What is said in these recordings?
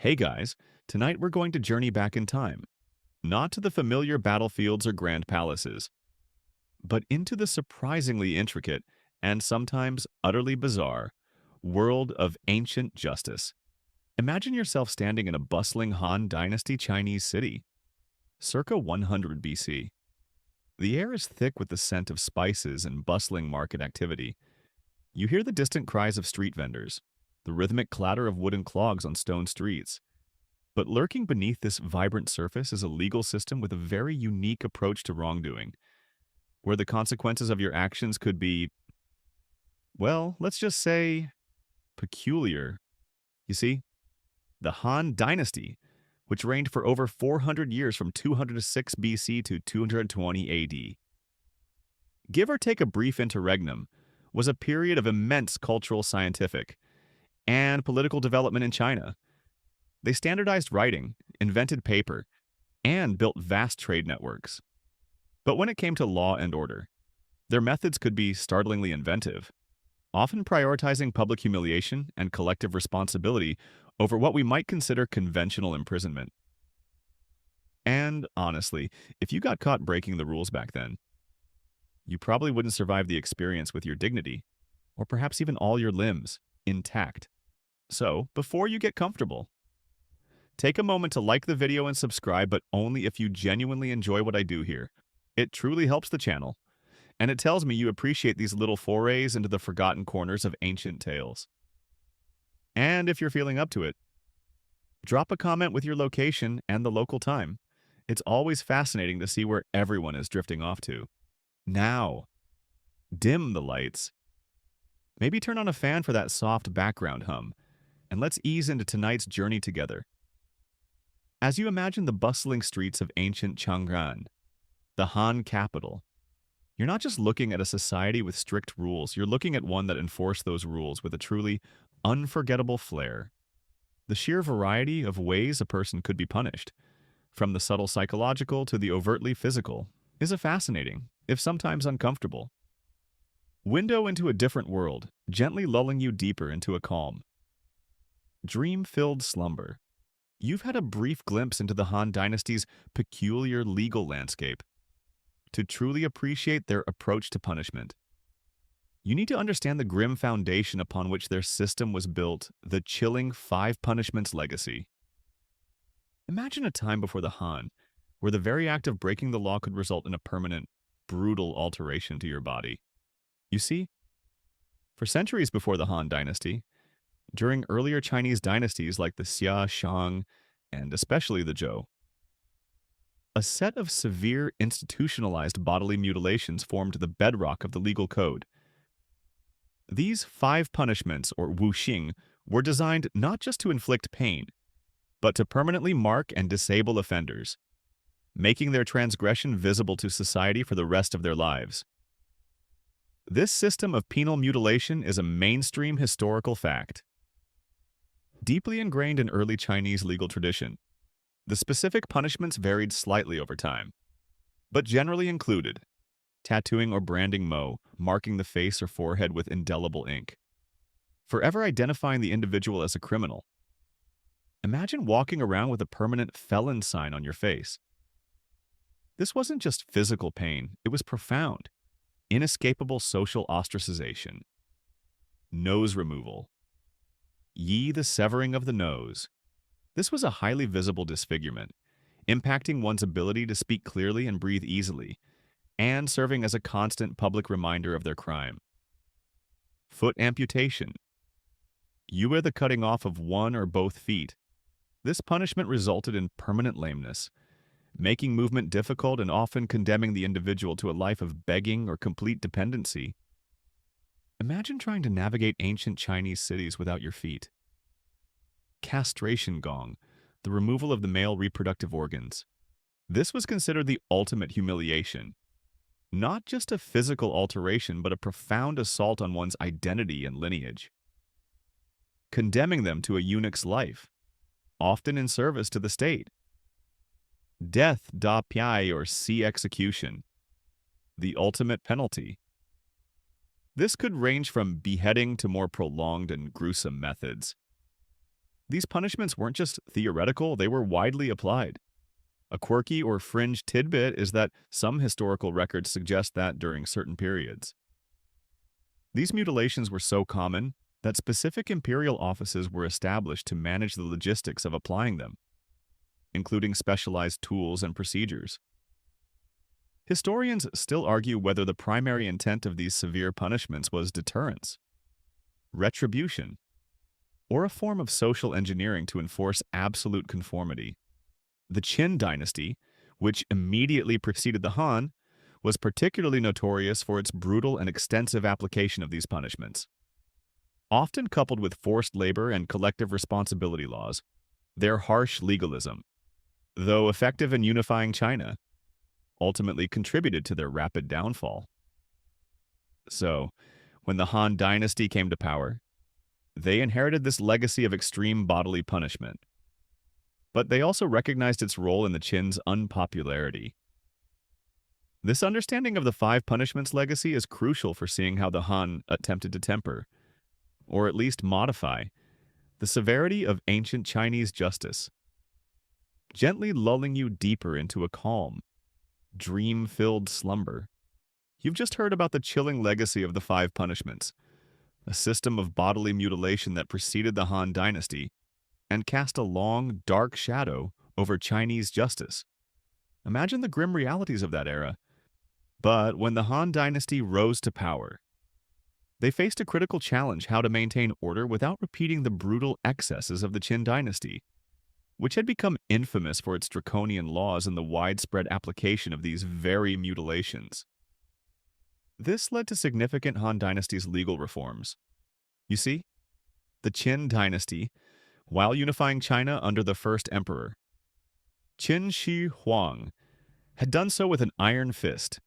Hey guys, tonight we're going to journey back in time, not to the familiar battlefields or grand palaces, but into the surprisingly intricate and sometimes utterly bizarre world of ancient justice. Imagine yourself standing in a bustling Han Dynasty Chinese city, circa 100 BC. The air is thick with the scent of spices and bustling market activity. You hear the distant cries of street vendors, the rhythmic clatter of wooden clogs on stone streets. But lurking beneath this vibrant surface is a legal system with a very unique approach to wrongdoing, where the consequences of your actions could be, well, let's just say, peculiar. You see, the Han Dynasty, which reigned for over 400 years from 206 BC to 220 AD, give or take a brief interregnum, was a period of immense cultural, scientific, and political development in China. They standardized writing, invented paper, and built vast trade networks. But when it came to law and order, their methods could be startlingly inventive, often prioritizing public humiliation and collective responsibility over what we might consider conventional imprisonment. And honestly, if you got caught breaking the rules back then, you probably wouldn't survive the experience with your dignity, or perhaps even all your limbs, intact. So, before you get comfortable, take a moment to like the video and subscribe, but only if you genuinely enjoy what I do here. It truly helps the channel, and it tells me you appreciate these little forays into the forgotten corners of ancient tales. And if you're feeling up to it, drop a comment with your location and the local time. It's always fascinating to see where everyone is drifting off to. Now, dim the lights. Maybe turn on a fan for that soft background hum, and let's ease into tonight's journey together. As you imagine the bustling streets of ancient Chang'an, the Han capital, you're not just looking at a society with strict rules, you're looking at one that enforced those rules with a truly unforgettable flair. The sheer variety of ways a person could be punished, from the subtle psychological to the overtly physical, is a fascinating, if sometimes uncomfortable, window into a different world, gently lulling you deeper into a calm, dream-filled slumber. You've had a brief glimpse into the Han Dynasty's peculiar legal landscape. To truly appreciate their approach to punishment, you need to understand the grim foundation upon which their system was built, the chilling five punishments legacy. Imagine a time before the Han, where the very act of breaking the law could result in a permanent, brutal alteration to your body. You see, for centuries before the Han Dynasty, during earlier Chinese dynasties like the Xia, Shang, and especially the Zhou, a set of severe institutionalized bodily mutilations formed the bedrock of the legal code. These five punishments, or wuxing, were designed not just to inflict pain, but to permanently mark and disable offenders, making their transgression visible to society for the rest of their lives. This system of penal mutilation is a mainstream historical fact, deeply ingrained in early Chinese legal tradition. The specific punishments varied slightly over time, but generally included tattooing or branding mo, marking the face or forehead with indelible ink, forever identifying the individual as a criminal. Imagine walking around with a permanent felon sign on your face. This wasn't just physical pain, it was profound, inescapable social ostracization. Nose removal. Yi the severing of the nose. This was a highly visible disfigurement, impacting one's ability to speak clearly and breathe easily, and serving as a constant public reminder of their crime. Foot amputation. You were the cutting off of one or both feet. This punishment resulted in permanent lameness, making movement difficult and often condemning the individual to a life of begging or complete dependency. Imagine trying to navigate ancient Chinese cities without your feet. Castration gong, the removal of the male reproductive organs. This was considered the ultimate humiliation. Not just a physical alteration, but a profound assault on one's identity and lineage, condemning them to a eunuch's life, often in service to the state. Death da piai, or sea execution, the ultimate penalty. This could range from beheading to more prolonged and gruesome methods. These punishments weren't just theoretical, they were widely applied. A quirky or fringe tidbit is that some historical records suggest that during certain periods, these mutilations were so common that specific imperial offices were established to manage the logistics of applying them, including specialized tools and procedures. Historians still argue whether the primary intent of these severe punishments was deterrence, retribution, or a form of social engineering to enforce absolute conformity. The Qin dynasty, which immediately preceded the Han, was particularly notorious for its brutal and extensive application of these punishments. Often coupled with forced labor and collective responsibility laws, their harsh legalism, though effective in unifying China, ultimately contributed to their rapid downfall. So, when the Han dynasty came to power, they inherited this legacy of extreme bodily punishment. But they also recognized its role in the Qin's unpopularity. This understanding of the five punishments legacy is crucial for seeing how the Han attempted to temper, or at least modify, the severity of ancient Chinese justice, gently lulling you deeper into a calm, dream-filled slumber. You've just heard about the chilling legacy of the five punishments, a system of bodily mutilation that preceded the Han dynasty and cast a long, dark shadow over Chinese justice. Imagine the grim realities of that era. But when the Han dynasty rose to power, they faced a critical challenge: how to maintain order without repeating the brutal excesses of the Qin dynasty, which had become infamous for its draconian laws and the widespread application of these very mutilations. This led to significant Han dynasty's legal reforms. You see, the Qin dynasty, while unifying China under the first emperor, Qin Shi Huang, had done so with an iron fist.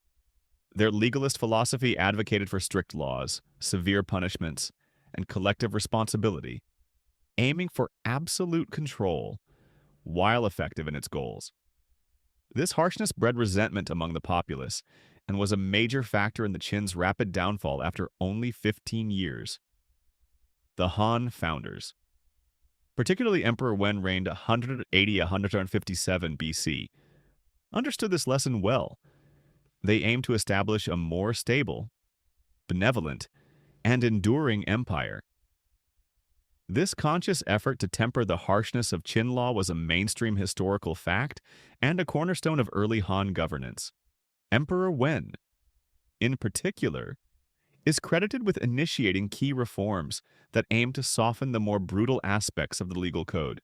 Their legalist philosophy advocated for strict laws, severe punishments, and collective responsibility, aiming for absolute control while effective in its goals. This harshness bred resentment among the populace and was a major factor in the Qin's rapid downfall after only 15 years. The Han founders, particularly Emperor Wen reigned 180–157 BC, understood this lesson well. They aimed to establish a more stable, benevolent, and enduring empire. This conscious effort to temper the harshness of Qin law was a mainstream historical fact and a cornerstone of early Han governance. Emperor Wen, in particular, is credited with initiating key reforms that aimed to soften the more brutal aspects of the legal code.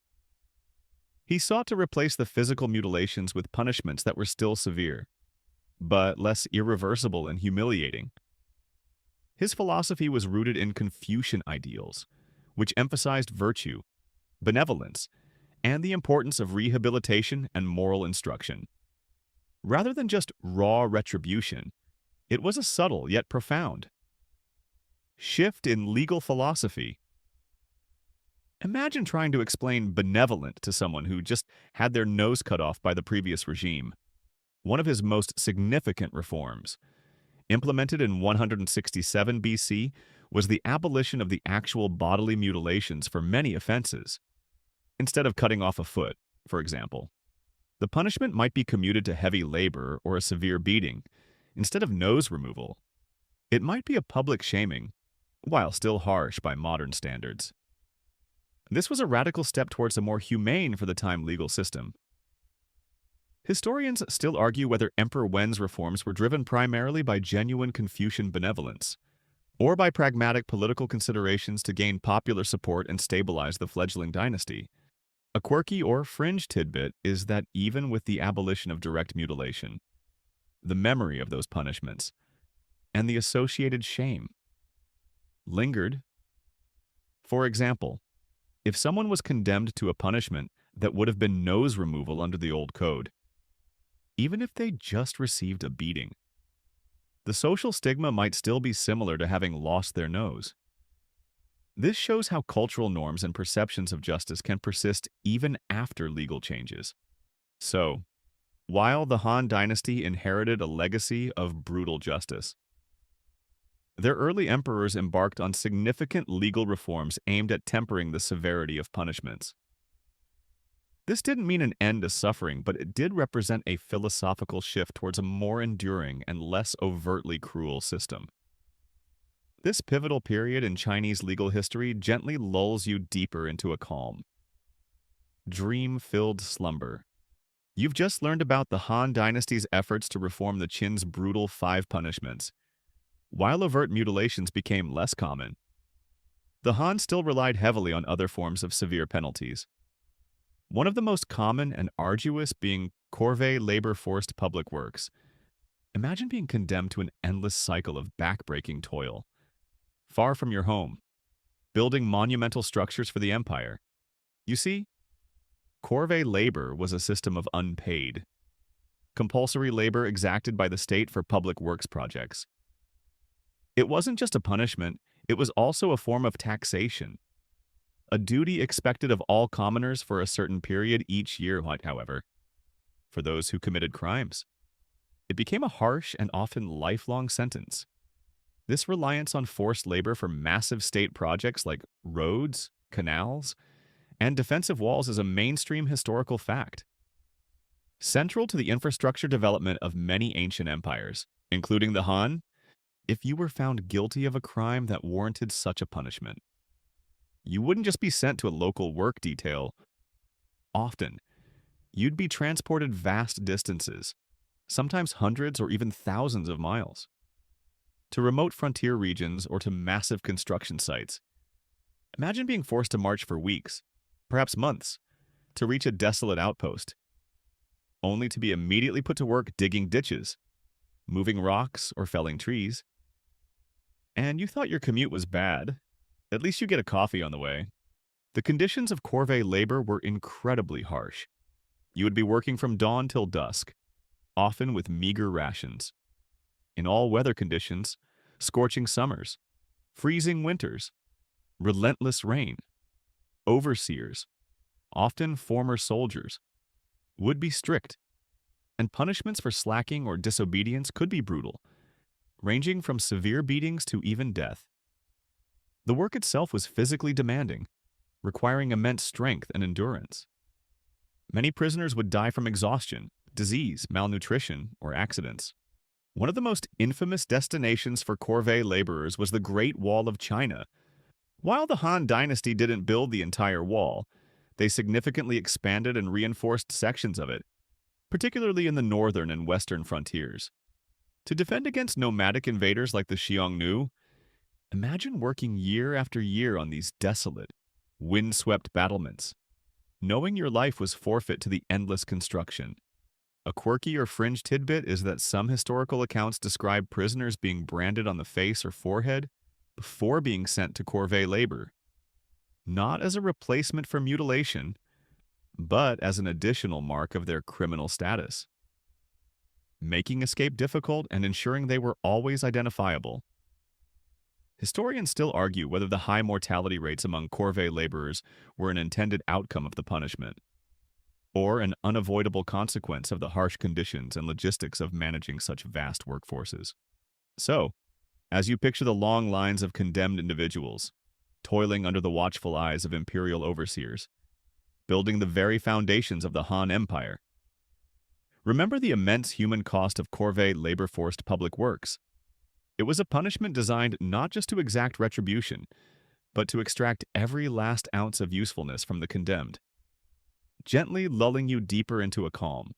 He sought to replace the physical mutilations with punishments that were still severe, but less irreversible and humiliating. His philosophy was rooted in Confucian ideals, which emphasized virtue, benevolence, and the importance of rehabilitation and moral instruction. Rather than just raw retribution, it was a subtle yet profound shift in legal philosophy. Imagine trying to explain benevolent to someone who just had their nose cut off by the previous regime. One of his most significant reforms, implemented in 167 BC, was the abolition of the actual bodily mutilations for many offenses. Instead of cutting off a foot, for example, the punishment might be commuted to heavy labor or a severe beating. Instead of nose removal, it might be a public shaming, while still harsh by modern standards. This was a radical step towards a more humane for the time legal system. Historians still argue whether Emperor Wen's reforms were driven primarily by genuine Confucian benevolence, or by pragmatic political considerations to gain popular support and stabilize the fledgling dynasty. A quirky or fringe tidbit is that even with the abolition of direct mutilation, the memory of those punishments, and the associated shame, lingered. For example, if someone was condemned to a punishment that would have been nose removal under the old code, even if they just received a beating, the social stigma might still be similar to having lost their nose. This shows how cultural norms and perceptions of justice can persist even after legal changes. So, while the Han dynasty inherited a legacy of brutal justice, Their early emperors embarked on significant legal reforms aimed at tempering the severity of punishments. This didn't mean an end to suffering, but it did represent a philosophical shift towards a more enduring and less overtly cruel system. This pivotal period in Chinese legal history gently lulls you deeper into a calm, dream-filled slumber. You've just learned about the Han Dynasty's efforts to reform the Qin's brutal five punishments. While overt mutilations became less common, the Han still relied heavily on other forms of severe penalties. One of the most common and arduous being corvée labor forced public works. Imagine being condemned to an endless cycle of backbreaking toil, far from your home, building monumental structures for the empire. You see, corvée labor was a system of unpaid, compulsory labor exacted by the state for public works projects. It wasn't just a punishment, it was also a form of taxation, a duty expected of all commoners for a certain period each year, however, for those who committed crimes. It became a harsh and often lifelong sentence. This reliance on forced labor for massive state projects like roads, canals, and defensive walls is a mainstream historical fact. Central to the infrastructure development of many ancient empires, including the Han, if you were found guilty of a crime that warranted such a punishment, you wouldn't just be sent to a local work detail. Often, you'd be transported vast distances, sometimes hundreds or even thousands of miles, to remote frontier regions or to massive construction sites. Imagine being forced to march for weeks, perhaps months, to reach a desolate outpost, only to be immediately put to work digging ditches, moving rocks, or felling trees. And you thought your commute was bad. At least you get a coffee on the way. The conditions of corvée labor were incredibly harsh. You would be working from dawn till dusk, often with meager rations. In all weather conditions, scorching summers, freezing winters, relentless rain. Overseers, often former soldiers, would be strict, and punishments for slacking or disobedience could be brutal, ranging from severe beatings to even death. The work itself was physically demanding, requiring immense strength and endurance. Many prisoners would die from exhaustion, disease, malnutrition, or accidents. One of the most infamous destinations for corvée laborers was the Great Wall of China. While the Han Dynasty didn't build the entire wall, they significantly expanded and reinforced sections of it, particularly in the northern and western frontiers. To defend against nomadic invaders like the Xiongnu, imagine working year after year on these desolate, wind-swept battlements, knowing your life was forfeit to the endless construction. A quirky or fringe tidbit is that some historical accounts describe prisoners being branded on the face or forehead before being sent to corvée labor, not as a replacement for mutilation, but as an additional mark of their criminal status, making escape difficult and ensuring they were always identifiable. Historians still argue whether the high mortality rates among corvée laborers were an intended outcome of the punishment, or an unavoidable consequence of the harsh conditions and logistics of managing such vast workforces. So, as you picture the long lines of condemned individuals, toiling under the watchful eyes of imperial overseers, building the very foundations of the Han Empire, remember the immense human cost of corvée labor-forced public works. It was a punishment designed not just to exact retribution, but to extract every last ounce of usefulness from the condemned, gently lulling you deeper into a calm,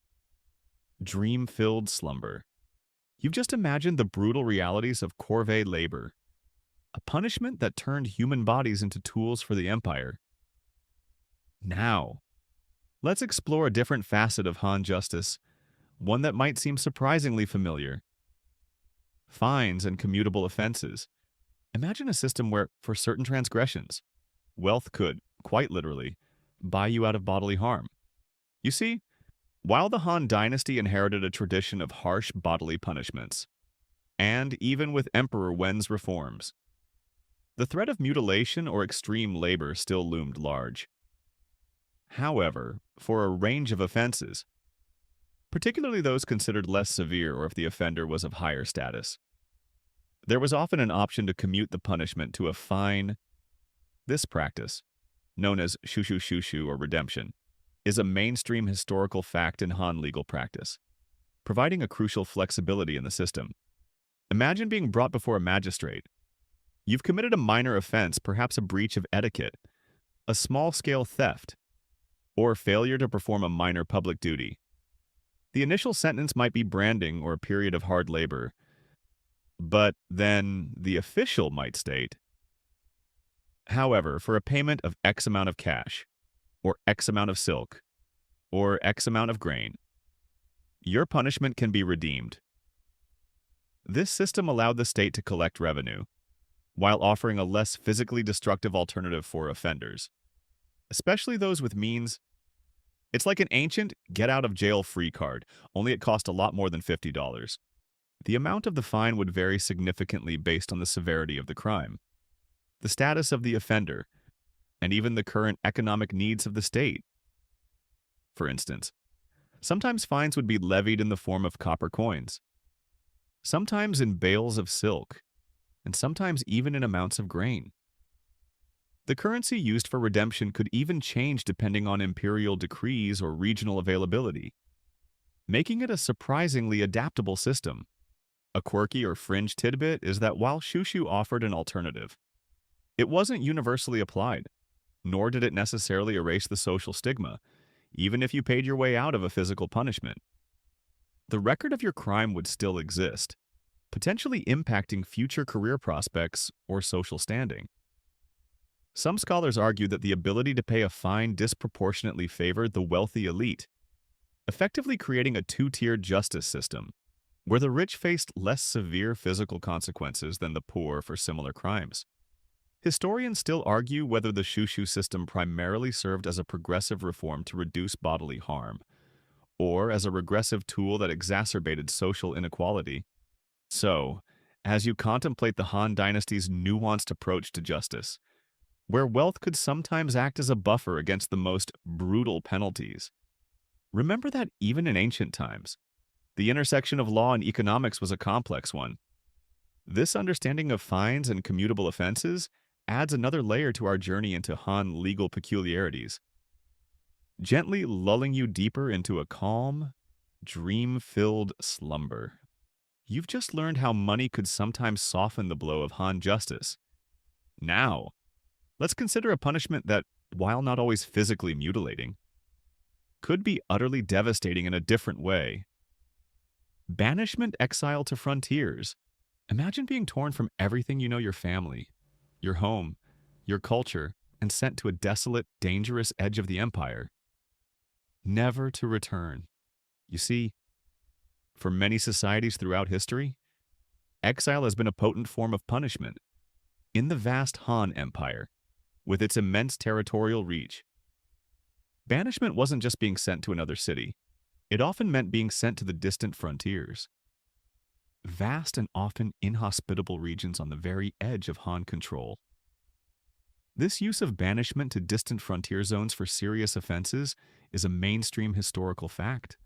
dream-filled slumber. You've just imagined the brutal realities of corvée labor, a punishment that turned human bodies into tools for the empire. Now, let's explore a different facet of Han justice, one that might seem surprisingly familiar. Fines and commutable offenses. Imagine a system where, for certain transgressions, wealth could, quite literally, buy you out of bodily harm. You see, while the Han Dynasty inherited a tradition of harsh bodily punishments, and even with Emperor Wen's reforms, the threat of mutilation or extreme labor still loomed large. However, for a range of offenses, particularly those considered less severe or if the offender was of higher status, There was often an option to commute the punishment to a fine. This practice, known as shushu shushu or redemption, is a mainstream historical fact in Han legal practice, providing a crucial flexibility in the system. Imagine being brought before a magistrate. You've committed a minor offense, perhaps a breach of etiquette, a small-scale theft, or failure to perform a minor public duty. The initial sentence might be branding or a period of hard labor, but then the official might state, however, for a payment of X amount of cash, or X amount of silk, or X amount of grain, your punishment can be redeemed. This system allowed the state to collect revenue, while offering a less physically destructive alternative for offenders, especially those with means. It's like an ancient get-out-of-jail-free card, only it cost a lot more than $50. The amount of the fine would vary significantly based on the severity of the crime, the status of the offender, and even the current economic needs of the state. For instance, sometimes fines would be levied in the form of copper coins, sometimes in bales of silk, and sometimes even in amounts of grain. The currency used for redemption could even change depending on imperial decrees or regional availability, making it a surprisingly adaptable system. A quirky or fringe tidbit is that while shushu offered an alternative, it wasn't universally applied, nor did it necessarily erase the social stigma, even if you paid your way out of a physical punishment. The record of your crime would still exist, potentially impacting future career prospects or social standing. Some scholars argue that the ability to pay a fine disproportionately favored the wealthy elite, effectively creating a two-tiered justice system, where the rich faced less severe physical consequences than the poor for similar crimes. Historians still argue whether the shushu system primarily served as a progressive reform to reduce bodily harm, or as a regressive tool that exacerbated social inequality. So, as you contemplate the Han Dynasty's nuanced approach to justice, where wealth could sometimes act as a buffer against the most brutal penalties, remember that even in ancient times, the intersection of law and economics was a complex one. This understanding of fines and commutable offenses adds another layer to our journey into Han legal peculiarities, gently lulling you deeper into a calm, dream-filled slumber. You've just learned how money could sometimes soften the blow of Han justice. Now, let's consider a punishment that, while not always physically mutilating, could be utterly devastating in a different way. Banishment exile to frontiers. Imagine being torn from everything you know, your family, your home, your culture, and sent to a desolate, dangerous edge of the empire, never to return. You see, for many societies throughout history, exile has been a potent form of punishment. In the vast Han Empire, with its immense territorial reach, banishment wasn't just being sent to another city. It often meant being sent to the distant frontiers, vast and often inhospitable regions on the very edge of Han control. This use of banishment to distant frontier zones for serious offenses is a mainstream historical fact.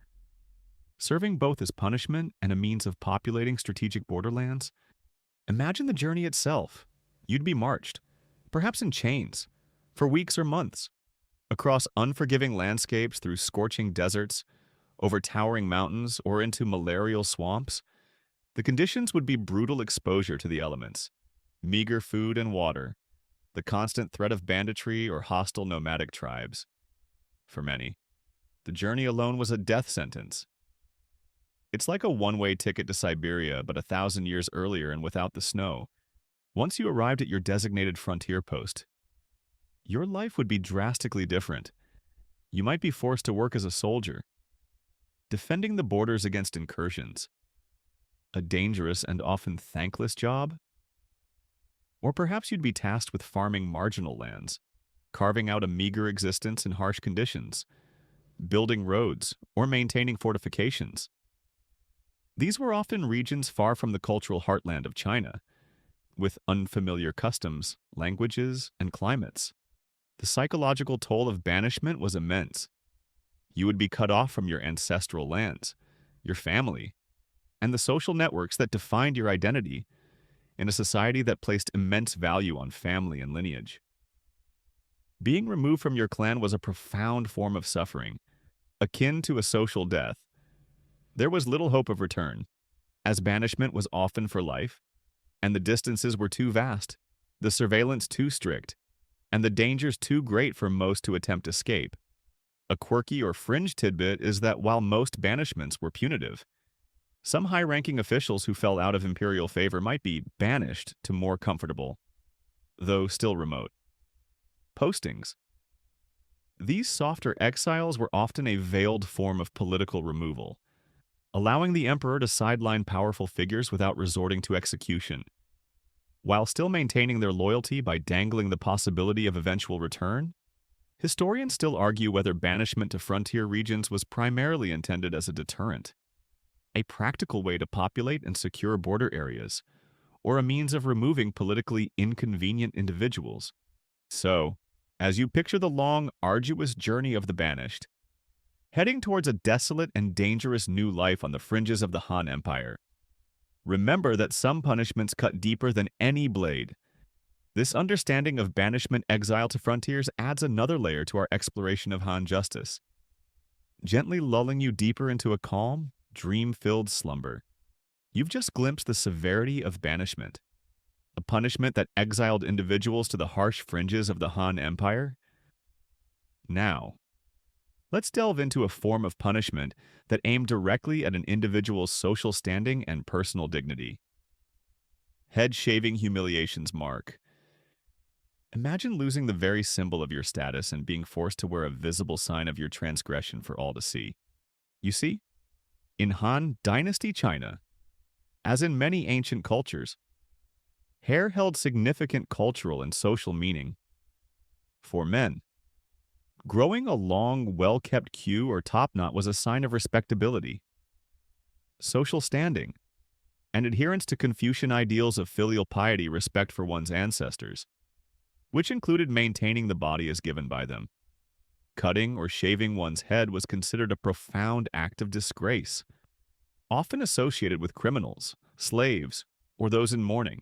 Serving both as punishment and a means of populating strategic borderlands, imagine the journey itself. You'd be marched, perhaps in chains, for weeks or months, across unforgiving landscapes through scorching deserts, over towering mountains, or into malarial swamps. The conditions would be brutal exposure to the elements, meager food and water, the constant threat of banditry or hostile nomadic tribes. For many, the journey alone was a death sentence. It's like a one-way ticket to Siberia, but 1,000 years earlier and without the snow. Once you arrived at your designated frontier post, your life would be drastically different. You might be forced to work as a soldier, defending the borders against incursions, a dangerous and often thankless job. Or perhaps you'd be tasked with farming marginal lands, carving out a meager existence in harsh conditions, building roads, or maintaining fortifications. These were often regions far from the cultural heartland of China, with unfamiliar customs, languages, and climates. The psychological toll of banishment was immense. You would be cut off from your ancestral lands, your family, and the social networks that defined your identity, in a society that placed immense value on family and lineage. Being removed from your clan was a profound form of suffering, akin to a social death. There was little hope of return, as banishment was often for life, and the distances were too vast, the surveillance too strict, and the dangers too great for most to attempt escape. A quirky or fringe tidbit is that while most banishments were punitive, some high-ranking officials who fell out of imperial favor might be banished to more comfortable, though still remote, postings. These softer exiles were often a veiled form of political removal, allowing the emperor to sideline powerful figures without resorting to execution, while still maintaining their loyalty by dangling the possibility of eventual return. Historians still argue whether banishment to frontier regions was primarily intended as a deterrent, a practical way to populate and secure border areas, or a means of removing politically inconvenient individuals. So, as you picture the long, arduous journey of the banished, heading towards a desolate and dangerous new life on the fringes of the Han Empire, remember that some punishments cut deeper than any blade. This understanding of banishment exile to frontiers adds another layer to our exploration of Han justice, gently lulling you deeper into a calm, dream-filled slumber. You've just glimpsed the severity of banishment, a punishment that exiled individuals to the harsh fringes of the Han Empire. Now, let's delve into a form of punishment that aimed directly at an individual's social standing and personal dignity. Head-shaving humiliation's mark. Imagine losing the very symbol of your status and being forced to wear a visible sign of your transgression for all to see. You see, in Han Dynasty China, as in many ancient cultures, hair held significant cultural and social meaning. For men, growing a long, well-kept queue or topknot was a sign of respectability, social standing, and adherence to Confucian ideals of filial piety, respect for one's ancestors, which included maintaining the body as given by them. Cutting or shaving one's head was considered a profound act of disgrace, often associated with criminals, slaves, or those in mourning.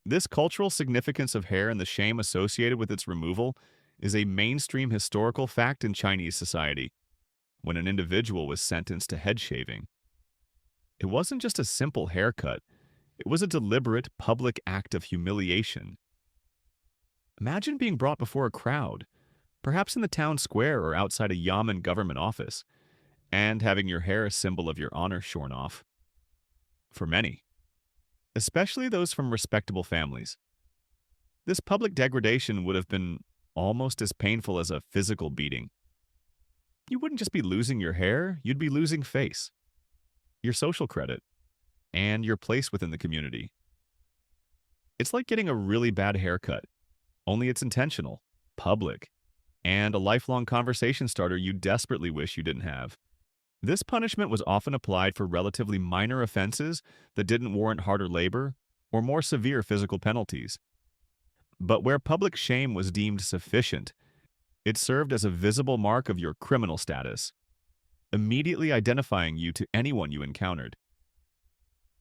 This cultural significance of hair and the shame associated with its removal is a mainstream historical fact in Chinese society. When an individual was sentenced to head shaving, it wasn't just a simple haircut, it was a deliberate public act of humiliation. Imagine being brought before a crowd, perhaps in the town square or outside a yamen government office, and having your hair a symbol of your honor shorn off. For many, especially those from respectable families, this public degradation would have been almost as painful as a physical beating. You wouldn't just be losing your hair, you'd be losing face, your social credit, and your place within the community. It's like getting a really bad haircut, only it's intentional, public, and a lifelong conversation starter you desperately wish you didn't have. This punishment was often applied for relatively minor offenses that didn't warrant harder labor or more severe physical penalties. But where public shame was deemed sufficient, it served as a visible mark of your criminal status, immediately identifying you to anyone you encountered.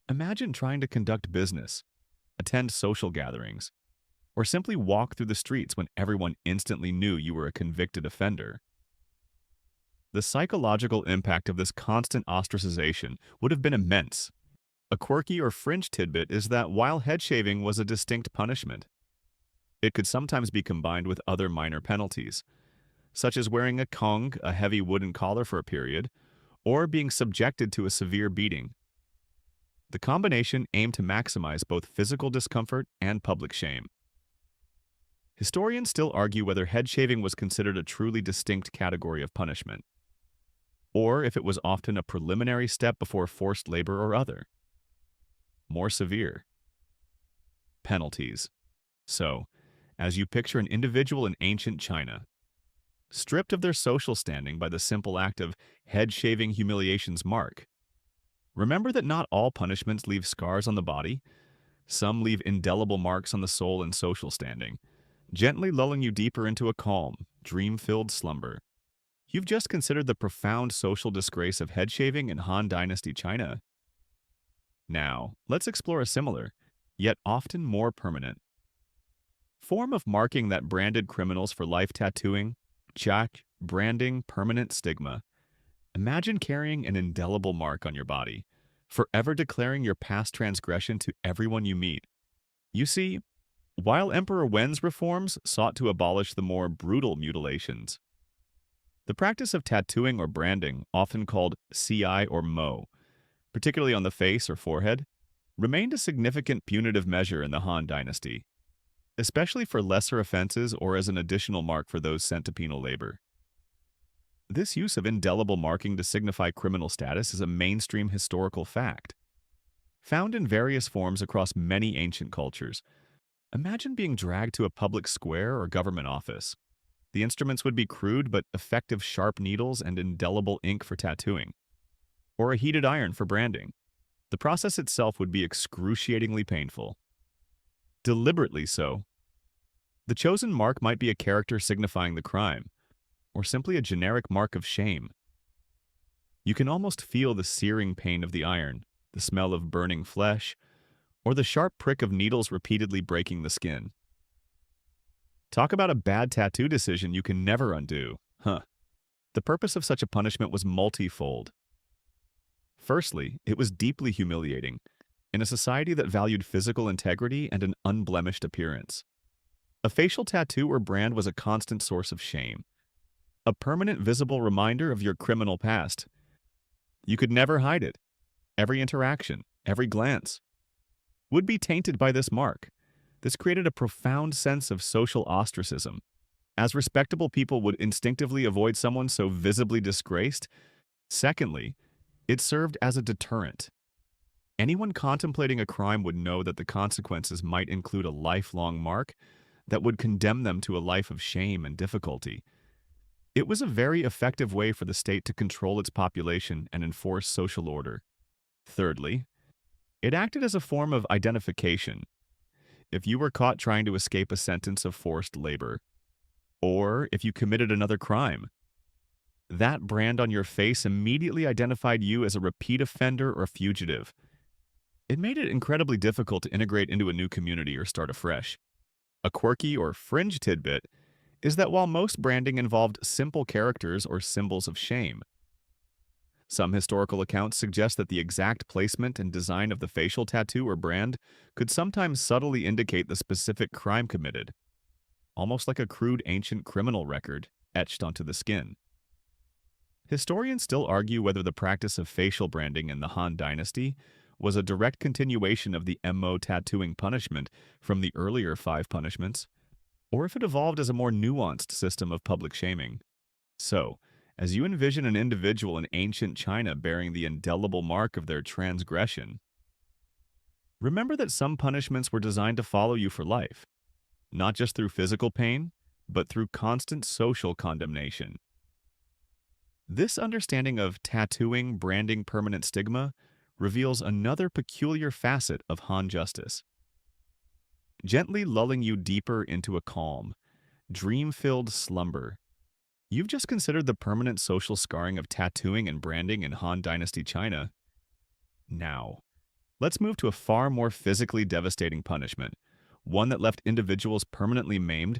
Imagine trying to conduct business, attend social gatherings, or simply walk through the streets when everyone instantly knew you were a convicted offender. The psychological impact of this constant ostracization would have been immense. A quirky or fringe tidbit is that while head shaving was a distinct punishment, it could sometimes be combined with other minor penalties, such as wearing a kong, a heavy wooden collar for a period, or being subjected to a severe beating. The combination aimed to maximize both physical discomfort and public shame. Historians still argue whether head shaving was considered a truly distinct category of punishment, or if it was often a preliminary step before forced labor or other, more severe penalties. So, as you picture an individual in ancient China, stripped of their social standing by the simple act of head-shaving humiliation's mark, remember that not all punishments leave scars on the body. Some leave indelible marks on the soul and social standing, gently lulling you deeper into a calm, dream-filled slumber. You've just considered the profound social disgrace of head shaving in Han Dynasty China. Now, let's explore a similar, yet often more permanent. Form of marking that branded criminals for life tattooing, check, branding, permanent stigma. Imagine carrying an indelible mark on your body, forever declaring your past transgression to everyone you meet. You see, while Emperor Wen's reforms sought to abolish the more brutal mutilations, the practice of tattooing or branding, often called CI or Mo, particularly on the face or forehead, remained a significant punitive measure in the Han Dynasty, especially for lesser offenses or as an additional mark for those sent to penal labor. This use of indelible marking to signify criminal status is a mainstream historical fact, found in various forms across many ancient cultures. Imagine being dragged to a public square or government office. The instruments would be crude but effective sharp needles and indelible ink for tattooing, or a heated iron for branding. The process itself would be excruciatingly painful. Deliberately so. The chosen mark might be a character signifying the crime, or simply a generic mark of shame. You can almost feel the searing pain of the iron, the smell of burning flesh, or the sharp prick of needles repeatedly breaking the skin. Talk about a bad tattoo decision you can never undo, huh? The purpose of such a punishment was multifold. Firstly, it was deeply humiliating, in a society that valued physical integrity and an unblemished appearance. A facial tattoo or brand was a constant source of shame, a permanent visible reminder of your criminal past. You could never hide it. Every interaction, every glance, would be tainted by this mark. This created a profound sense of social ostracism, as respectable people would instinctively avoid someone so visibly disgraced. Secondly, it served as a deterrent. Anyone contemplating a crime would know that the consequences might include a lifelong mark that would condemn them to a life of shame and difficulty. It was a very effective way for the state to control its population and enforce social order. Thirdly, it acted as a form of identification. If you were caught trying to escape a sentence of forced labor, or if you committed another crime, that brand on your face immediately identified you as a repeat offender or fugitive. It made it incredibly difficult to integrate into a new community or start afresh. A quirky or fringe tidbit is that while most branding involved simple characters or symbols of shame, some historical accounts suggest that the exact placement and design of the facial tattoo or brand could sometimes subtly indicate the specific crime committed, almost like a crude ancient criminal record etched onto the skin. Historians still argue whether the practice of facial branding in the Han Dynasty was a direct continuation of the MO tattooing punishment from the earlier 5 punishments, or if it evolved as a more nuanced system of public shaming. So, as you envision an individual in ancient China bearing the indelible mark of their transgression, remember that some punishments were designed to follow you for life, not just through physical pain, but through constant social condemnation. This understanding of tattooing, branding, permanent stigma reveals another peculiar facet of Han justice, gently lulling you deeper into a calm, dream-filled slumber. You've just considered the permanent social scarring of tattooing and branding in Han Dynasty China. Now, let's move to a far more physically devastating punishment, one that left individuals permanently maimed: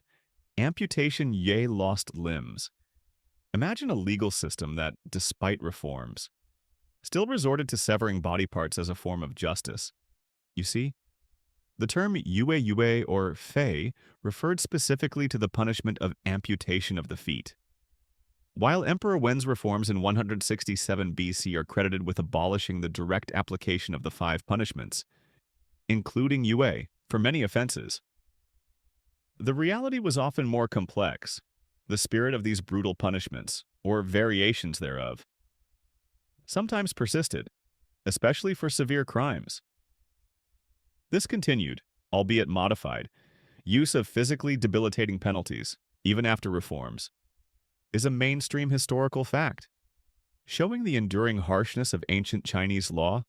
amputation yea lost limbs. Imagine a legal system that, despite reforms, still resorted to severing body parts as a form of justice. You see, the term yue yue or fei referred specifically to the punishment of amputation of the feet. While Emperor Wen's reforms in 167 BC are credited with abolishing the direct application of the 5 punishments, including yue, for many offenses, the reality was often more complex. The spirit of these brutal punishments, or variations thereof, sometimes persisted, especially for severe crimes. This continued, albeit modified, use of physically debilitating penalties, even after reforms, is a mainstream historical fact. Showing the enduring harshness of ancient Chinese law,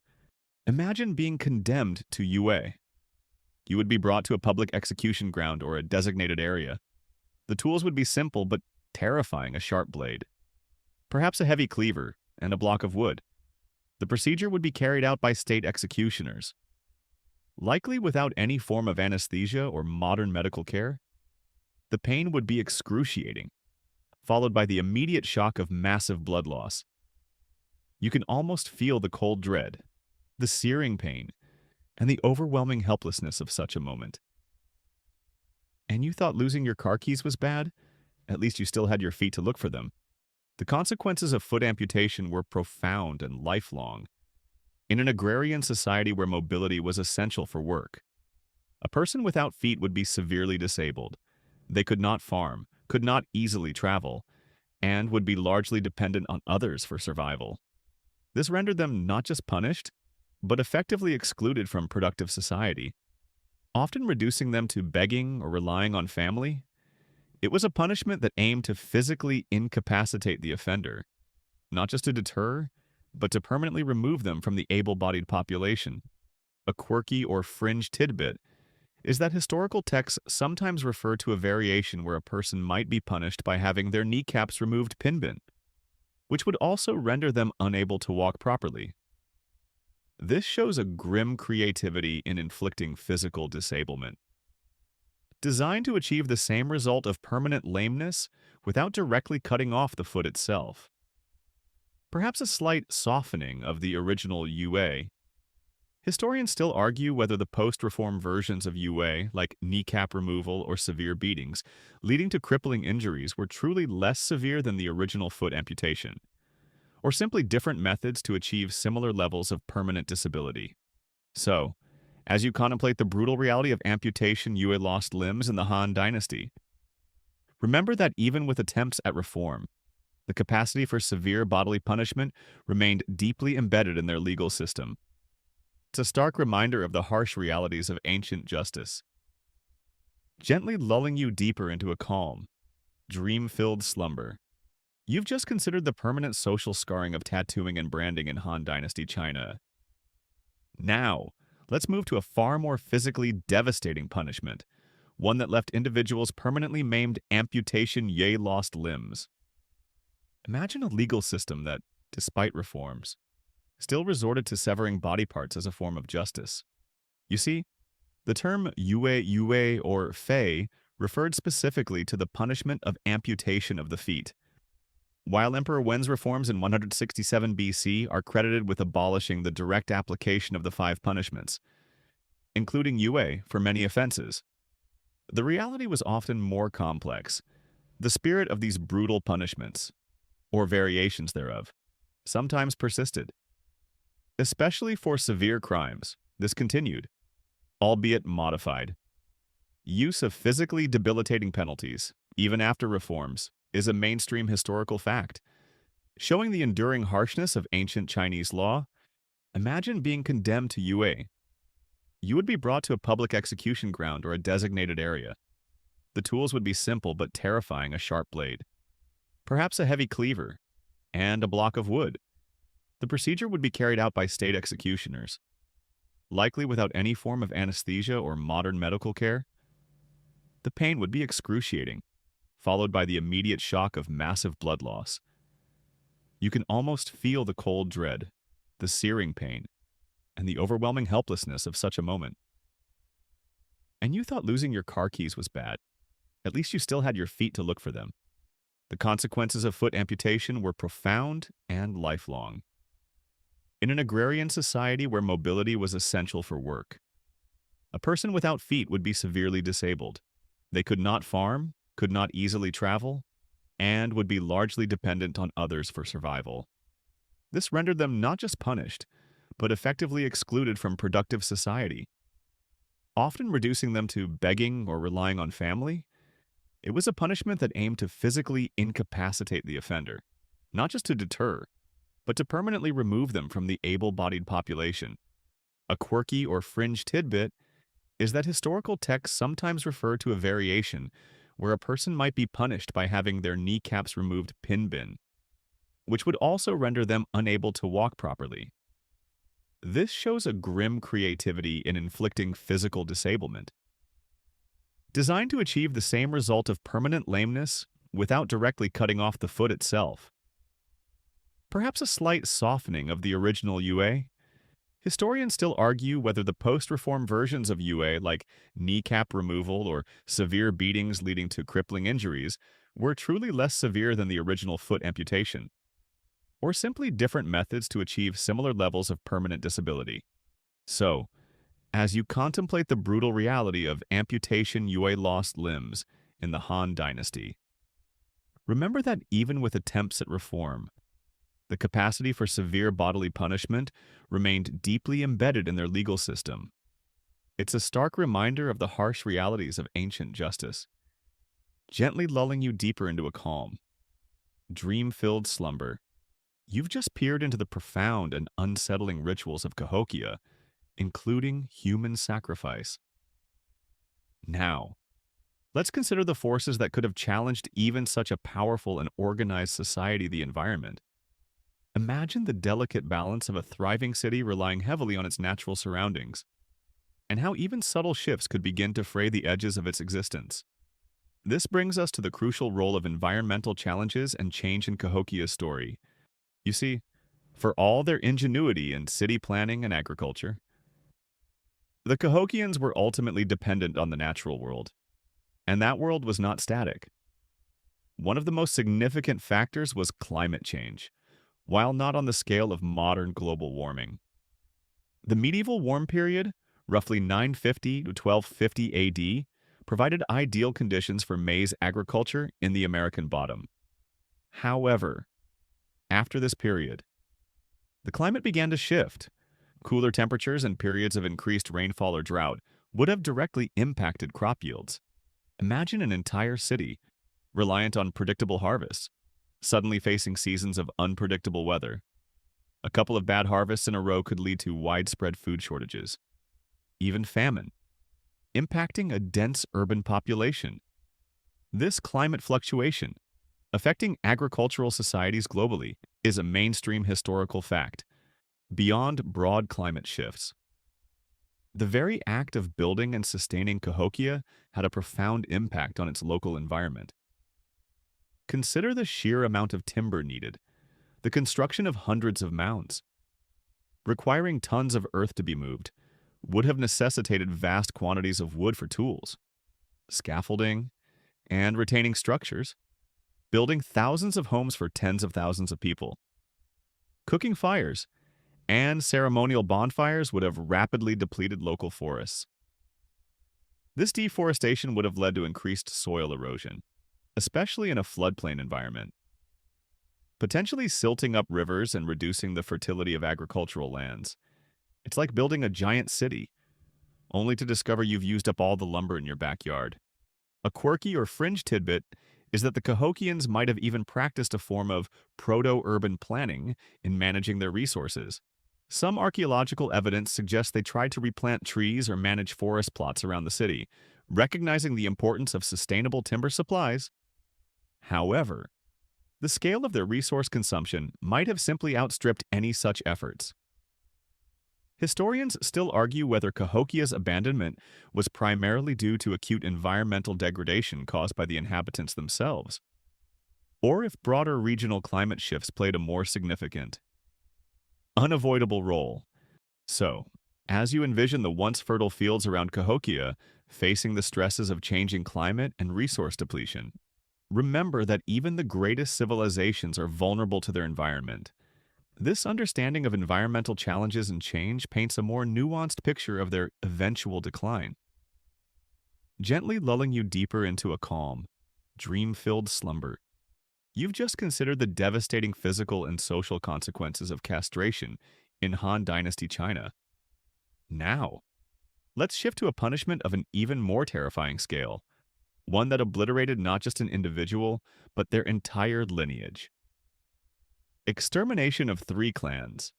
imagine being condemned to yue. You would be brought to a public execution ground or a designated area. The tools would be simple but terrifying: a sharp blade, perhaps a heavy cleaver, and a block of wood. The procedure would be carried out by state executioners. Likely without any form of anesthesia or modern medical care, the pain would be excruciating, followed by the immediate shock of massive blood loss. You can almost feel the cold dread, the searing pain, and the overwhelming helplessness of such a moment. And you thought losing your car keys was bad? At least you still had your feet to look for them. The consequences of foot amputation were profound and lifelong. In an agrarian society where mobility was essential for work, a person without feet would be severely disabled. They could not farm, could not easily travel, and would be largely dependent on others for survival. This rendered them not just punished, but effectively excluded from productive society, often reducing them to begging or relying on family. It was a punishment that aimed to physically incapacitate the offender, not just to deter, but to permanently remove them from the able-bodied population. A quirky or fringe tidbit is that historical texts sometimes refer to a variation where a person might be punished by having their kneecaps removed pinbent, which would also render them unable to walk properly. This shows a grim creativity in inflicting physical disablement, designed to achieve the same result of permanent lameness without directly cutting off the foot itself. Perhaps a slight softening of the original UA. Historians still argue whether the post-reform versions of UA, like kneecap removal or severe beatings, leading to crippling injuries, were truly less severe than the original foot amputation, or simply different methods to achieve similar levels of permanent disability. So, as you contemplate the brutal reality of amputation, UA lost limbs in the Han Dynasty, remember that even with attempts at reform, the capacity for severe bodily punishment remained deeply embedded in their legal system. It's a stark reminder of the harsh realities of ancient justice, gently lulling you deeper into a calm, dream-filled slumber. You've just considered the permanent social scarring of tattooing and branding in Han Dynasty China. Now, let's move to a far more physically devastating punishment, one that left individuals permanently maimed amputation yea lost limbs. Imagine a legal system that, despite reforms, still resorted to severing body parts as a form of justice. You see, the term yue or fei referred specifically to the punishment of amputation of the feet. While Emperor Wen's reforms in 167 BC are credited with abolishing the direct application of the five punishments, including yue for many offenses, the reality was often more complex. The spirit of these brutal punishments, or variations thereof, sometimes persisted. Especially for severe crimes, this continued, albeit modified. Use of physically debilitating penalties, even after reforms, is a mainstream historical fact. Showing the enduring harshness of ancient Chinese law, imagine being condemned to yue. You would be brought to a public execution ground or a designated area. The tools would be simple but terrifying: a sharp blade, perhaps a heavy cleaver, and a block of wood. The procedure would be carried out by state executioners, likely without any form of anesthesia or modern medical care. The pain would be excruciating, followed by the immediate shock of massive blood loss. You can almost feel the cold dread, the searing pain, and the overwhelming helplessness of such a moment. And you thought losing your car keys was bad. At least you still had your feet to look for them. The consequences of foot amputation were profound and lifelong. In an agrarian society where mobility was essential for work, a person without feet would be severely disabled. They could not farm, could not easily travel, and would be largely dependent on others for survival. This rendered them not just punished, but effectively excluded from productive society, often reducing them to begging or relying on family. It was a punishment that aimed to physically incapacitate the offender, not just to deter, but to permanently remove them from the able-bodied population. A quirky or fringe tidbit is that historical texts sometimes refer to a variation where a person might be punished by having their kneecaps removed pinbin, which would also render them unable to walk properly. This shows a grim creativity in inflicting physical disablement, designed to achieve the same result of permanent lameness without directly cutting off the foot itself. Perhaps a slight softening of the original UA. Historians still argue whether the post-reform versions of UA, like kneecap removal or severe beatings leading to crippling injuries, were truly less severe than the original foot amputation, or simply different methods to achieve similar levels of permanent disability. So, as you contemplate the brutal reality of amputation UA lost limbs in the Han Dynasty, remember that even with attempts at reform, the capacity for severe bodily punishment remained deeply embedded in their legal system. It's a stark reminder of the harsh realities of ancient justice, gently lulling you deeper into a calm, dream-filled slumber. You've just peered into the profound and unsettling rituals of Cahokia, including human sacrifice. Now, let's consider the forces that could have challenged even such a powerful and organized society, the environment. Imagine the delicate balance of a thriving city relying heavily on its natural surroundings, and how even subtle shifts could begin to fray the edges of its existence. This brings us to the crucial role of environmental challenges and change in Cahokia's story. You see, for all their ingenuity in city planning and agriculture, the Cahokians were ultimately dependent on the natural world, and that world was not static. One of the most significant factors was climate change, while not on the scale of modern global warming. The medieval warm period, roughly 950 to 1250 AD, provided ideal conditions for maize agriculture in the American bottom. However, after this period, the climate began to shift. Cooler temperatures and periods of increased rainfall or drought would have directly impacted crop yields. Imagine an entire city, reliant on predictable harvests, suddenly facing seasons of unpredictable weather. A couple of bad harvests in a row could lead to widespread food shortages, even famine, impacting a dense urban population. This climate fluctuation, affecting agricultural societies globally, is a mainstream historical fact, beyond broad climate shifts. The very act of building and sustaining Cahokia had a profound impact on its local environment. Consider the sheer amount of timber needed, the construction of hundreds of mounds. Requiring tons of earth to be moved would have necessitated vast quantities of wood for tools, scaffolding, and retaining structures, building thousands of homes for tens of thousands of people. Cooking fires and ceremonial bonfires would have rapidly depleted local forests. This deforestation would have led to increased soil erosion, especially in a floodplain environment, potentially silting up rivers and reducing the fertility of agricultural lands. It's like building a giant city, only to discover you've used up all the lumber in your backyard. A quirky or fringe tidbit is that the Cahokians might have even practiced a form of proto-urban planning in managing their resources. Some archaeological evidence suggests they tried to replant trees or manage forest plots around the city, recognizing the importance of sustainable timber supplies. However, the scale of their resource consumption might have simply outstripped any such efforts. Historians still argue whether Cahokia's abandonment was primarily due to acute environmental degradation caused by the inhabitants themselves, or if broader regional climate shifts played a more significant, unavoidable role. So, as you envision the once fertile fields around Cahokia facing the stresses of changing climate and resource depletion, remember that even the greatest civilizations are vulnerable to their environment. This understanding of environmental challenges and change paints a more nuanced picture of their eventual decline, gently lulling you deeper into a calm, dream-filled slumber. You've just considered the devastating physical and social consequences of castration in Han Dynasty China. Now, let's shift to a punishment of an even more terrifying scale, one that obliterated not just an individual, but their entire lineage. Extermination of 3 clans.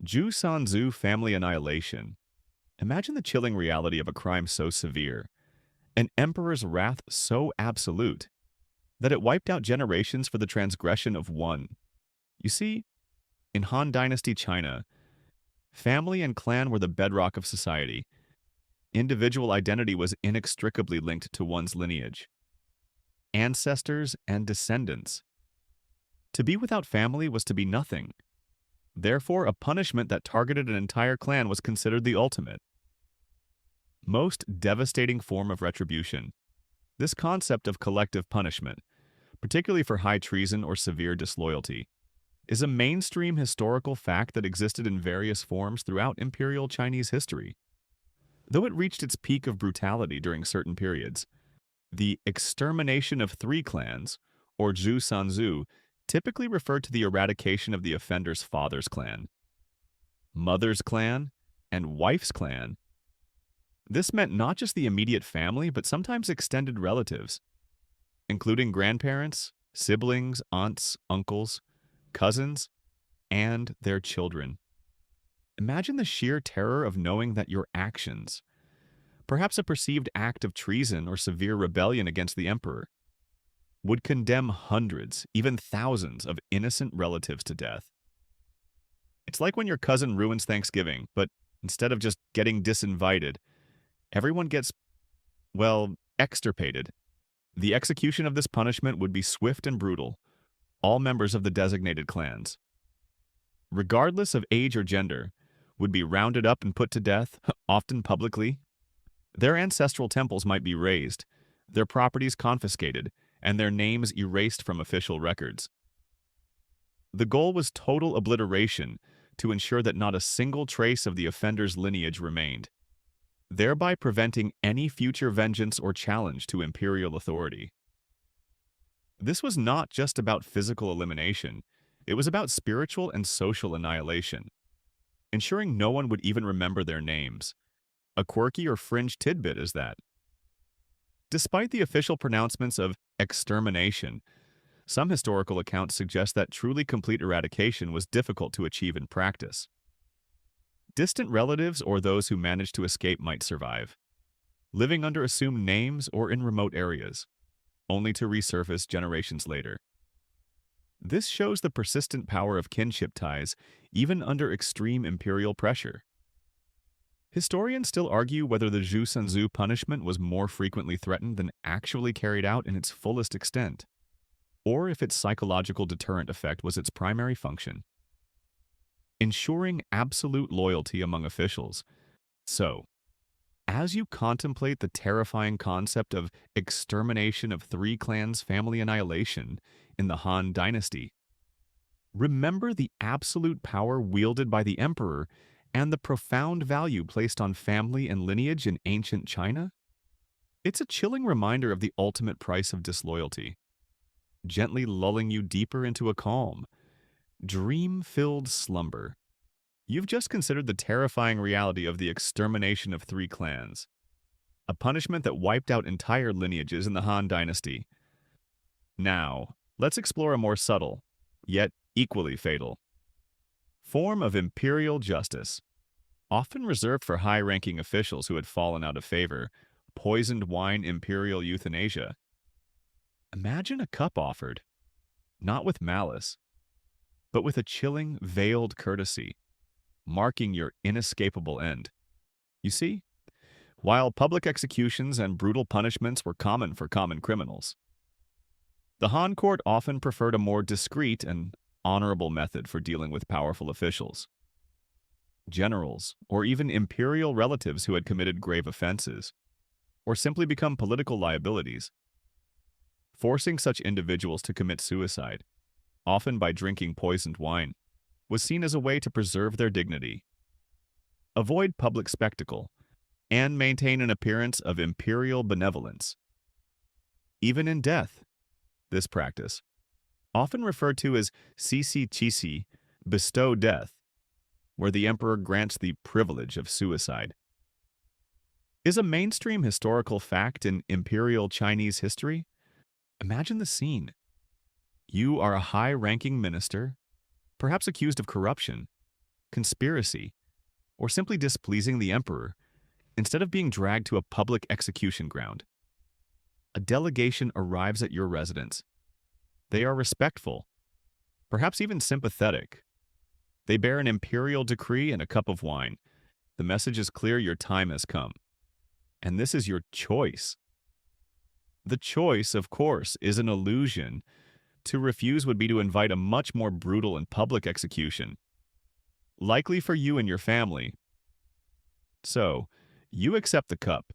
Zhu Sanzu family annihilation. Imagine the chilling reality of a crime so severe, an emperor's wrath so absolute, that it wiped out generations for the transgression of one. You see, in Han Dynasty China, family and clan were the bedrock of society. Individual identity was inextricably linked to one's lineage, ancestors and descendants. To be without family was to be nothing. Therefore, a punishment that targeted an entire clan was considered the ultimate, most devastating form of retribution. This concept of collective punishment, particularly for high treason or severe disloyalty, is a mainstream historical fact that existed in various forms throughout Imperial Chinese history. Though it reached its peak of brutality during certain periods, the extermination of three clans, or Zhu Sanzu, typically referred to the eradication of the offender's father's clan, mother's clan, and wife's clan. This meant not just the immediate family, but sometimes extended relatives, including grandparents, siblings, aunts, uncles, cousins, and their children. Imagine the sheer terror of knowing that your actions, perhaps a perceived act of treason or severe rebellion against the emperor, would condemn hundreds, even thousands of innocent relatives to death. It's like when your cousin ruins Thanksgiving, but instead of just getting disinvited, everyone gets, well, extirpated. The execution of this punishment would be swift and brutal, all members of the designated clans, regardless of age or gender, would be rounded up and put to death, often publicly. Their ancestral temples might be razed, their properties confiscated, and their names erased from official records. The goal was total obliteration to ensure that not a single trace of the offender's lineage remained, thereby preventing any future vengeance or challenge to imperial authority. This was not just about physical elimination, it was about spiritual and social annihilation, ensuring no one would even remember their names. A quirky or fringe tidbit is that, despite the official pronouncements of extermination, some historical accounts suggest that truly complete eradication was difficult to achieve in practice. Distant relatives or those who managed to escape might survive, living under assumed names or in remote areas, only to resurface generations later. This shows the persistent power of kinship ties even under extreme imperial pressure. Historians still argue whether the Zhu Sanzu punishment was more frequently threatened than actually carried out in its fullest extent, or if its psychological deterrent effect was its primary function, ensuring absolute loyalty among officials. So, as you contemplate the terrifying concept of extermination of three clans' family annihilation in the Han Dynasty, remember the absolute power wielded by the emperor and the profound value placed on family and lineage in ancient China? It's a chilling reminder of the ultimate price of disloyalty, gently lulling you deeper into a calm, dream-filled slumber. You've just considered the terrifying reality of the extermination of three clans, a punishment that wiped out entire lineages in the Han Dynasty. Now, let's explore a more subtle, yet equally fatal, form of imperial justice, often reserved for high-ranking officials who had fallen out of favor, poisoned wine imperial euthanasia. Imagine a cup offered, not with malice, but with a chilling, veiled courtesy, marking your inescapable end. You see, while public executions and brutal punishments were common for common criminals, the Han court often preferred a more discreet and honorable method for dealing with powerful officials, generals, or even imperial relatives who had committed grave offenses, or simply become political liabilities. Forcing such individuals to commit suicide, often by drinking poisoned wine, was seen as a way to preserve their dignity, avoid public spectacle, and maintain an appearance of imperial benevolence. Even in death, this practice, often referred to as sisi chisi, bestow death, where the emperor grants the privilege of suicide, is a mainstream historical fact in imperial Chinese history. Imagine the scene. You are a high-ranking minister, perhaps accused of corruption, conspiracy, or simply displeasing the emperor, instead of being dragged to a public execution ground. A delegation arrives at your residence. They are respectful, perhaps even sympathetic. They bear an imperial decree and a cup of wine. The message is clear: your time has come. And this is your choice. The choice, of course, is an illusion. To refuse would be to invite a much more brutal and public execution. likely for you and your family. So, you accept the cup.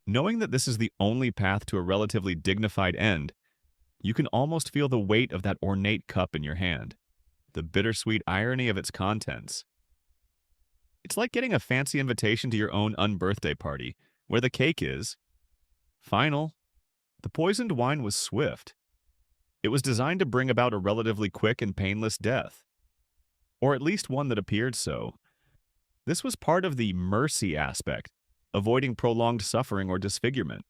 Knowing that this is the only path to a relatively dignified end, you can almost feel the weight of that ornate cup in your hand, the bittersweet irony of its contents. It's like getting a fancy invitation to your own unbirthday party, where the cake is final. The poisoned wine was swift. It was designed to bring about a relatively quick and painless death, or at least one that appeared so. This was part of the mercy aspect, avoiding prolonged suffering or disfigurement.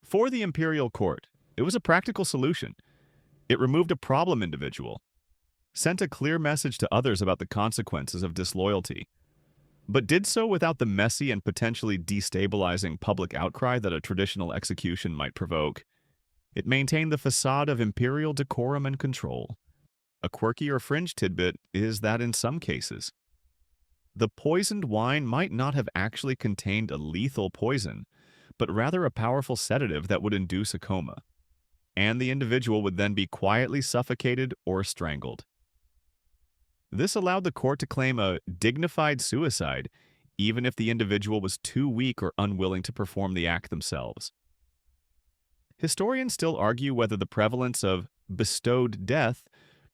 For the imperial court, it was a practical solution. It removed a problem individual, sent a clear message to others about the consequences of disloyalty, but did so without the messy and potentially destabilizing public outcry that a traditional execution might provoke. It maintained the facade of imperial decorum and control. A quirky or fringe tidbit is that in some cases, the poisoned wine might not have actually contained a lethal poison, but rather a powerful sedative that would induce a coma, and the individual would then be quietly suffocated or strangled. This allowed the court to claim a dignified suicide, even if the individual was too weak or unwilling to perform the act themselves. Historians still argue whether the prevalence of bestowed death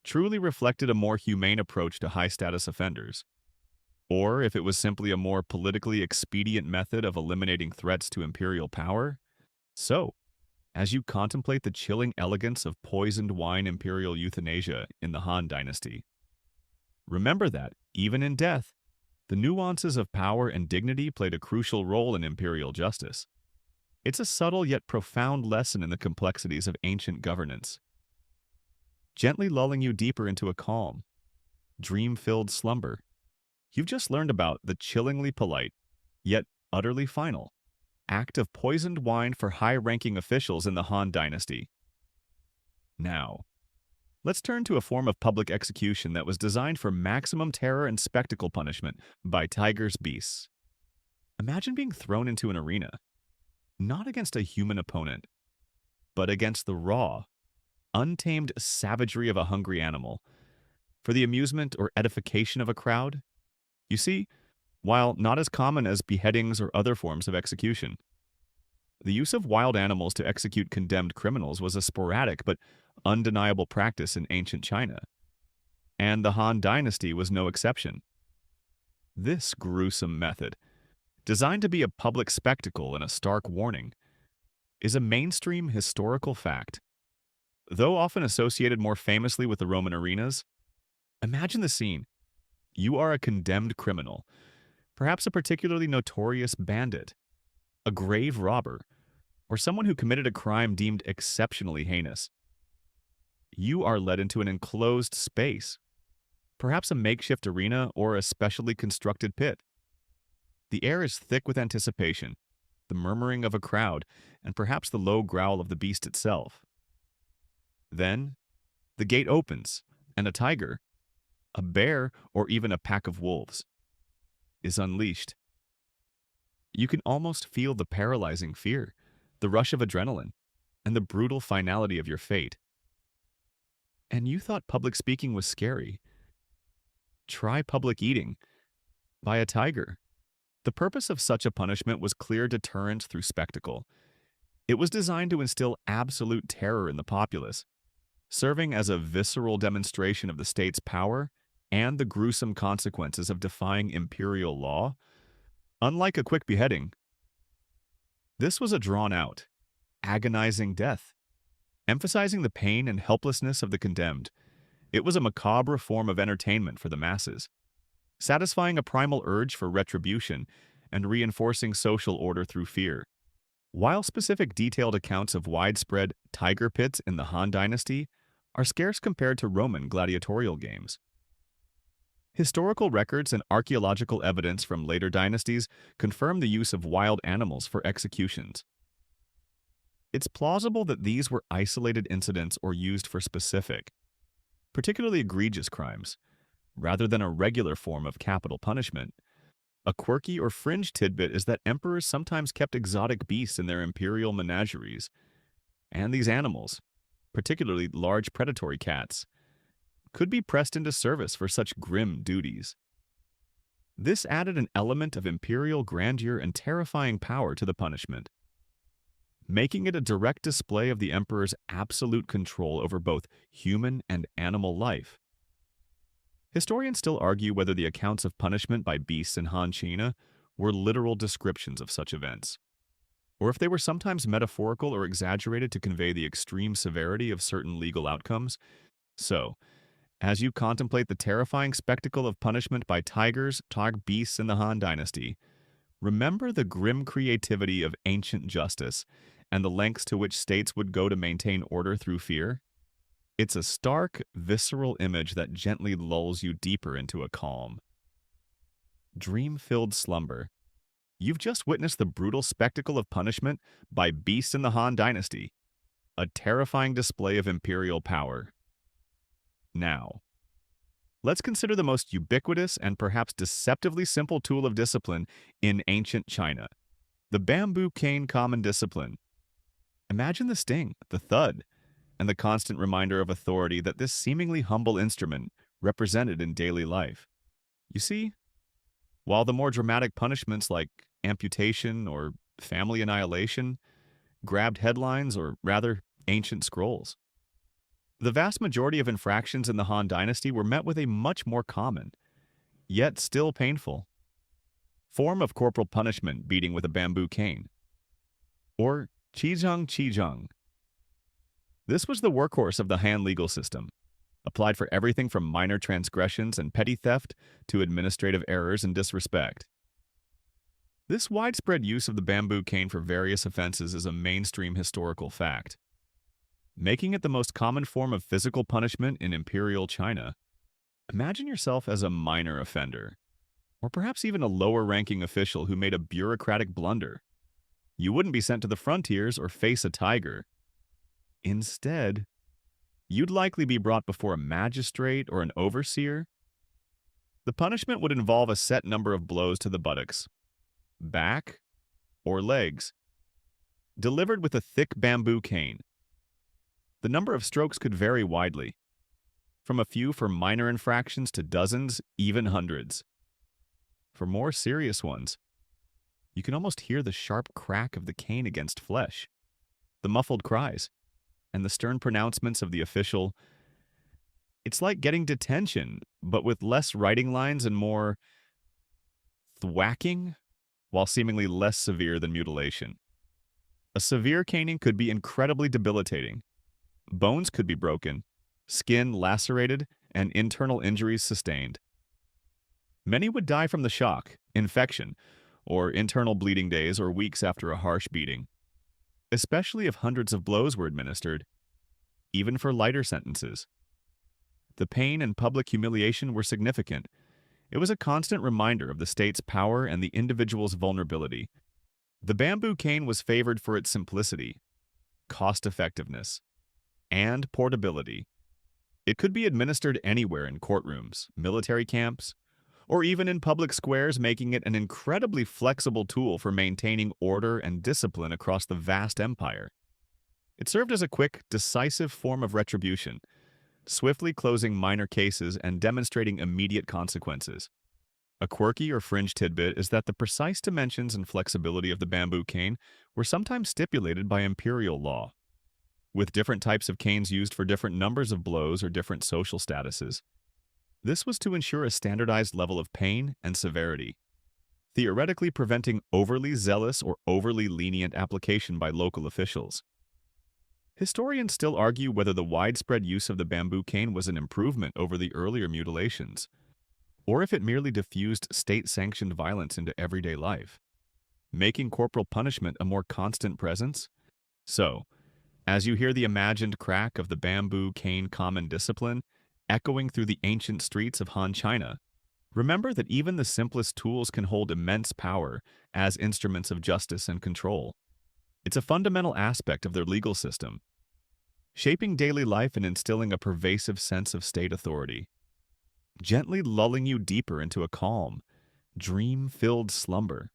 truly reflected a more humane approach to high-status offenders, or if it was simply a more politically expedient method of eliminating threats to imperial power. So, as you contemplate the chilling elegance of poisoned wine imperial euthanasia in the Han Dynasty, remember that, even in death, the nuances of power and dignity played a crucial role in imperial justice. It's a subtle yet profound lesson in the complexities of ancient governance, gently lulling you deeper into a calm, dream-filled slumber. You've just learned about the chillingly polite, yet utterly final, act of poisoned wine for high-ranking officials in the Han Dynasty. Now, let's turn to a form of public execution that was designed for maximum terror and spectacle punishment by tigers' beasts. Imagine being thrown into an arena, not against a human opponent, but against the raw, untamed savagery of a hungry animal, for the amusement or edification of a crowd. You see, while not as common as beheadings or other forms of execution, the use of wild animals to execute condemned criminals was a sporadic but undeniable practice in ancient China, and the Han Dynasty was no exception. This gruesome method, designed to be a public spectacle and a stark warning, is a mainstream historical fact. Though often associated more famously with the Roman arenas, imagine the scene. You are a condemned criminal, perhaps a particularly notorious bandit, a grave robber, or someone who committed a crime deemed exceptionally heinous. You are led into an enclosed space, perhaps a makeshift arena or a specially constructed pit. The air is thick with anticipation, the murmuring of a crowd, and perhaps the low growl of the beast itself. Then, the gate opens, and a tiger, a bear, or even a pack of wolves is unleashed. You can almost feel the paralyzing fear, the rush of adrenaline, and the brutal finality of your fate. And you thought public speaking was scary. Try public eating by a tiger. The purpose of such a punishment was clear deterrence through spectacle. It was designed to instill absolute terror in the populace, serving as a visceral demonstration of the state's power and the gruesome consequences of defying imperial law. Unlike a quick beheading, this was a drawn-out, agonizing death, emphasizing the pain and helplessness of the condemned. It was a macabre form of entertainment for the masses, satisfying a primal urge for retribution and reinforcing social order through fear. While specific detailed accounts of widespread tiger pits in the Han Dynasty are scarce compared to Roman gladiatorial games, historical records and archaeological evidence from later dynasties confirm the use of wild animals for executions. It's plausible that these were isolated incidents or used for specific, particularly egregious crimes, rather than a regular form of capital punishment. A quirky or fringe tidbit is that emperors sometimes kept exotic beasts in their imperial menageries, and these animals, particularly large predatory cats, could be pressed into service for such grim duties. This added an element of imperial grandeur and terrifying power to the punishment, making it a direct display of the emperor's absolute control over both human and animal life. Historians still argue whether the accounts of punishment by beasts in Han China were literal descriptions of such events, or if they were sometimes metaphorical or exaggerated to convey the extreme severity of certain legal outcomes. So, as you contemplate the terrifying spectacle of punishment by tigers, tog beasts in the Han Dynasty, remember the grim creativity of ancient justice and the lengths to which states would go to maintain order through fear. It's a stark, visceral image that gently lulls you deeper into a calm, dream-filled slumber. You've just witnessed the brutal spectacle of punishment by beasts in the Han Dynasty, a terrifying display of imperial power. Now, let's consider the most ubiquitous and perhaps deceptively simple tool of discipline in ancient China, the bamboo cane common discipline. Imagine the sting, the thud, and the constant reminder of authority that this seemingly humble instrument represented in daily life. You see, while the more dramatic punishments like amputation or family annihilation grabbed headlines or rather ancient scrolls, the vast majority of infractions in the Han Dynasty were met with a much more common, yet still painful, form of corporal punishment, beating with a bamboo cane, or qizheng. This was the workhorse of the Han legal system, applied for everything from minor transgressions and petty theft to administrative errors and disrespect. This widespread use of the bamboo cane for various offenses is a mainstream historical fact, making it the most common form of physical punishment in imperial China. Imagine yourself as a minor offender, or perhaps even a lower-ranking official who made a bureaucratic blunder. You wouldn't be sent to the frontiers or face a tiger. Instead, you'd likely be brought before a magistrate or an overseer. The punishment would involve a set number of blows to the buttocks, back, or legs, delivered with a thick bamboo cane. The number of strokes could vary widely, from a few for minor infractions to dozens, even hundreds. For more serious ones, you can almost hear the sharp crack of the cane against flesh, the muffled cries, and the stern pronouncements of the official. It's like getting detention, but with less writing lines and more thwacking, while seemingly less severe than mutilation. A severe caning could be incredibly debilitating. Bones could be broken, skin lacerated, and internal injuries sustained. Many would die from the shock, infection, or internal bleeding days or weeks after a harsh beating, especially if hundreds of blows were administered, even for lighter sentences. The pain and public humiliation were significant. It was a constant reminder of the state's power and the individual's vulnerability. The bamboo cane was favored for its simplicity, cost-effectiveness, and portability. It could be administered anywhere in courtrooms, military camps, or even in public squares, making it an incredibly flexible tool for maintaining order and discipline across the vast empire. It served as a quick, decisive form of retribution, swiftly closing minor cases and demonstrating immediate consequences. A quirky or fringe tidbit is that the precise dimensions and flexibility of the bamboo cane were sometimes stipulated by imperial law, with different types of canes used for different numbers of blows or different social statuses. This was to ensure a standardized level of pain and severity, theoretically preventing overly zealous or overly lenient application by local officials. Historians still argue whether the widespread use of the bamboo cane was an improvement over the earlier mutilations, or if it merely diffused state-sanctioned violence into everyday life, making corporal punishment a more constant presence. So, as you hear the imagined crack of the bamboo cane common discipline echoing through the ancient streets of Han China, remember that even the simplest tools can hold immense power as instruments of justice and control. It's a fundamental aspect of their legal system, shaping daily life and instilling a pervasive sense of state authority, gently lulling you deeper into a calm, dream-filled slumber